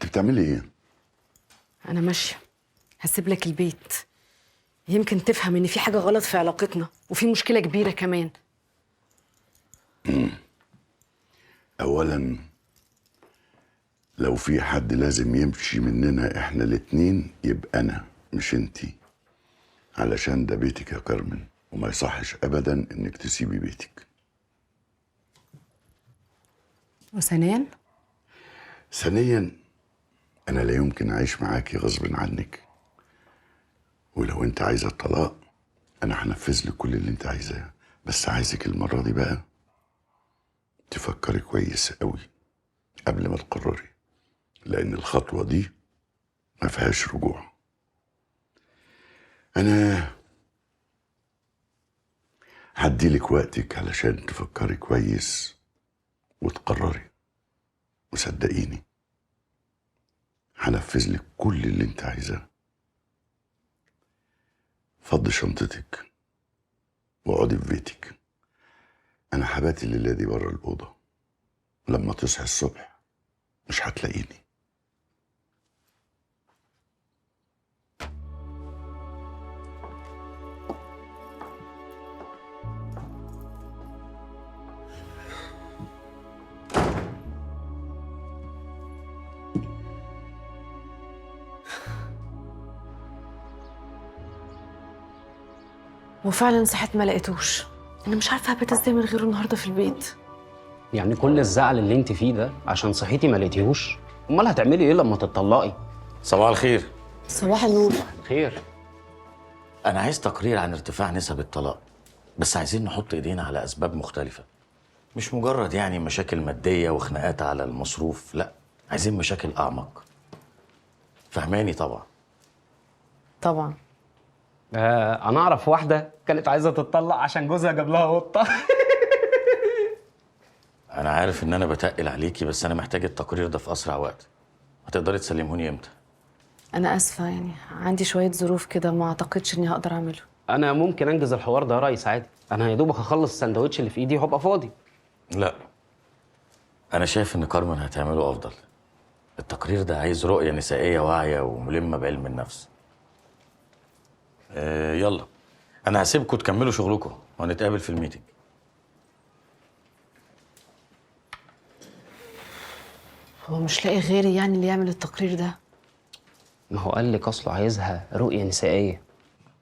بتعملي ايه؟ انا ماشيه، هسيب لك البيت. يمكن تفهم ان في حاجه غلط في علاقتنا وفي مشكله كبيره كمان. اولا لو في حد لازم يمشي مننا احنا الاتنين يبقى انا مش انتي، علشان ده بيتك يا كارمن، وما يصحش ابدا انك تسيبي بيتك. وثانيا ثانيا انا لا يمكن اعيش معاكي غصب عنك، ولو انت عايزه الطلاق انا هنفذ لك كل اللي انت عايزاه، بس عايزك المره دي بقى تفكري كويس قوي قبل ما تقرري، لان الخطوه دي ما فيهاش رجوع. انا هديلك وقتك علشان تفكري كويس وتقرري، وصدقيني هنفذ لك كل اللي انت عايزاه. فضي شنطتك واقعدي في بيتك، انا هبات الليله دي بره الاوضه، لما تصحي الصبح مش هتلاقيني. وفعلا صحيت ما لقيتوش. انا مش عارفه هبات ازاي من غيره النهارده في البيت. يعني كل الزعل اللي انت فيه ده عشان صحيتي ما لقيتيهوش؟ امال هتعملي ايه لما تتطلقي؟ صباح الخير. صباح النور. خير. أنا عايز تقرير عن ارتفاع نسب الطلاق، بس عايزين نحط إيدينا على أسباب مختلفة، مش مجرد يعني مشاكل مادية وخناقات على المصروف، لا، عايزين مشاكل أعمق. فهماني طبعا. طبعا. انا اعرف واحده كانت عايزه تتطلق عشان جوزها جاب لها قطه. أنا عارف إن أنا بتقل عليكي، بس أنا محتاج التقرير ده في أسرع وقت. هتقدري تسلمهوني إمتى؟ انا اسفه، يعني عندي شويه ظروف كده، ما اعتقدش اني هقدر اعمله. انا ممكن انجز الحوار ده يا ريس عادي، انا يا دوبك هخلص السندوتش اللي في ايدي وهبقى فاضي. لا، أنا شايف إن كارمن هتعمله أفضل. التقرير ده عايز رؤية نسائية واعية وملمة بعلم النفس. يلا، أنا هسيبكم تكملوا شغلكم وهنتقابل في الميتنج. هو مش لاقي غيري يعني اللي يعمل التقرير ده؟ ما هو قال لك اصله عايزها رؤيه نسائيه.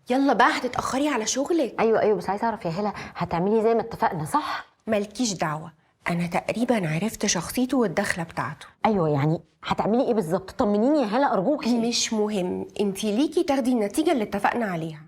يلا بقى هتتأخري على شغلك. ايوه بس عايزه اعرف يا هلا، هتعملي زي ما اتفقنا صح؟ مالكيش دعوة، أنا تقريبا عرفت شخصيته والدخلة بتاعته. ايوه يعني هتعملي ايه بالظبط؟ طمنيني يا هلا ارجوكي. مش مهم، انتي ليكي تاخدي النتيجة اللي اتفقنا عليها.